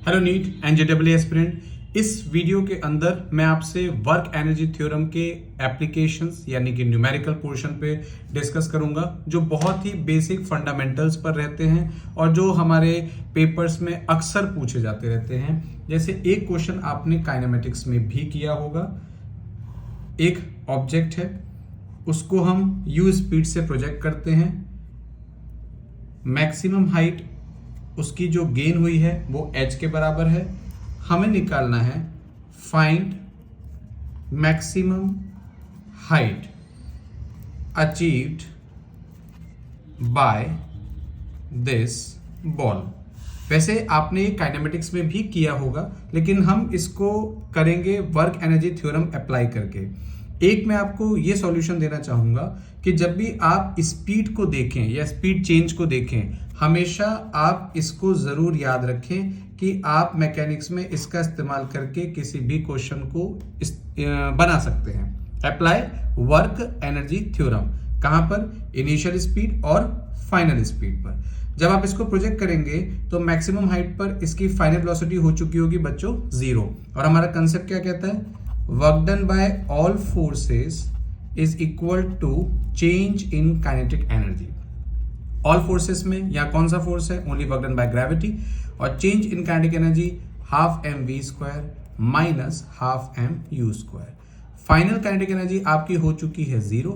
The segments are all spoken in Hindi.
Hello neat and JW aspirant. इस वीडियो के अंदर मैं आपसे वर्क एनर्जी थ्योरम के एप्लीकेशंस यानी कि न्यूमेरिकल पोर्शन पे डिस्कस करूंगा, जो बहुत ही बेसिक फंडामेंटल्स पर रहते हैं और जो हमारे पेपर्स में अक्सर पूछे जाते रहते हैं। जैसे एक क्वेश्चन आपने काइनेमेटिक्स में भी किया होगा। एक ऑब्जेक्ट है, उसको हम यू स्पीड से प्रोजेक्ट करते हैं। मैक्सिमम हाइट उसकी जो गेन हुई है वो h के बराबर है। हमें निकालना है find maximum height achieved by this ball. वैसे आपने ये काइनेमेटिक्स में भी किया होगा, लेकिन हम इसको करेंगे वर्क एनर्जी थ्योरम अप्लाई करके। एक मैं आपको ये सॉल्यूशन देना चाहूंगा कि जब भी आप स्पीड को देखें या स्पीड चेंज को देखें, हमेशा आप इसको जरूर याद रखें कि आप मैकेनिक्स में इसका इस्तेमाल करके किसी भी क्वेश्चन को बना सकते हैं। अप्लाई वर्क एनर्जी थ्योरम कहां पर? इनिशियल स्पीड और फाइनल स्पीड पर। जब आप इसको प्रोजेक्ट करेंगे तो मैक्सिमम हाइट पर इसकी फाइनल वेलोसिटी हो चुकी होगी बच्चों 0। और हमारा कंसेप्ट क्या कहता है? Work done by all forces is equal to change in kinetic energy. All forces में या कौन सा फोर्स है? Only work done by gravity. और change in kinetic energy half m v square minus half m u square. Final kinetic energy आपकी हो चुकी है 0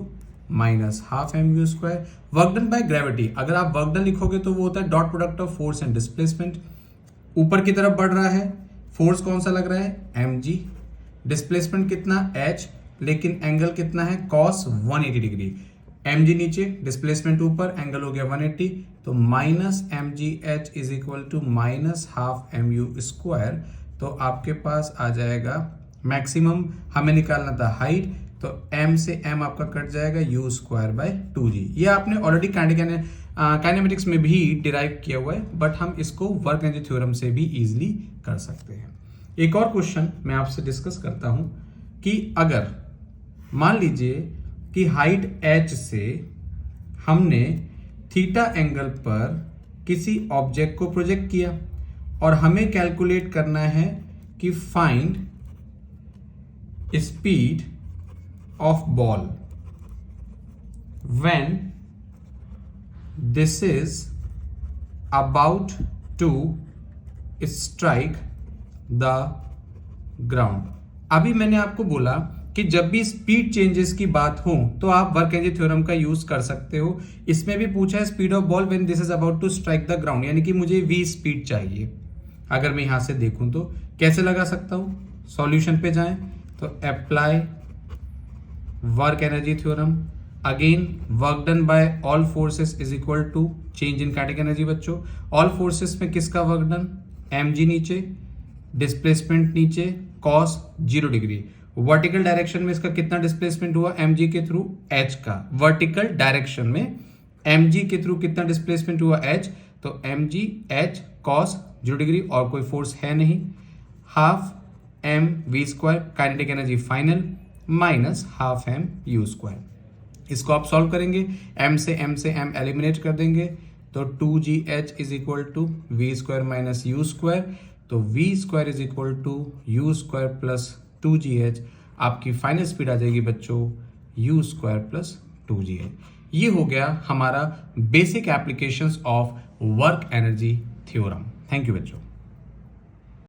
minus half m u square. Work done by gravity, अगर आप वर्क डन लिखोगे तो वो होता है dot product of force and displacement. ऊपर की तरफ बढ़ रहा है, फोर्स कौन सा लग रहा है? M g. डिस्प्लेसमेंट कितना? h, लेकिन एंगल कितना है? cos 180 degree. एम जी नीचे, डिस्प्लेसमेंट ऊपर, एंगल हो गया 180, तो minus m g h is equal to minus half m u square. तो आपके पास आ जाएगा मैक्सिमम, हमें निकालना था हाइट, तो m से m आपका कट जाएगा u स्क्वायर बाय 2g। ये आपने ऑलरेडी काइनेमेटिक्स में भी डिराइव किया हुआ है, बट हम इसको वर्क एनर्जी थ्योरम से भी इजीली कर सकते हैं। एक और क्वेश्चन मैं आपसे डिस्कस करता हूं कि अगर मान लीजिए कि हाइट h से हमने थीटा एंगल पर किसी ऑब्जेक्ट को प्रोजेक्ट किया और हमें कैलकुलेट करना है कि find speed of ball when this is about to strike the ground. अभी मैंने आपको बोला कि जब भी स्पीड चेंजेस की बात हो तो आप वर्क एनर्जी थ्योरम का यूज कर सकते हो। इसमें भी पूछा है speed of ball when this is about to strike the ground, यानी कि मुझे v स्पीड चाहिए। अगर मैं यहां से देखूं तो कैसे लगा सकता हूं? सॉल्यूशन पे जाएं तो apply work energy theorem. Again work done by all forces is equal to change in kinetic energy. बच्चों ऑल फोर्सेस में किसका वर्क डन? एम जी नीचे, डिस्प्लेसमेंट नीचे, cos 0 डिग्री। वर्टिकल डायरेक्शन में इसका कितना डिस्प्लेसमेंट हुआ? mg के थ्रू h का। वर्टिकल डायरेक्शन में mg के थ्रू कितना डिस्प्लेसमेंट हुआ? h, तो mg h cos 0 डिग्री और कोई फोर्स है नहीं। Half m v square kinetic energy final minus half m u square. इसको आप सॉल्व करेंगे, m से m एलिमिनेट कर देंगे तो 2gh is equal to v square minus u square. तो v square is equal to u square plus 2gh। आपकी फाइनल स्पीड आ जाएगी बच्चों u स्क्वायर प्लस 2gh। ये हो गया हमारा basic applications of work energy theorem. Thank you बच्चों।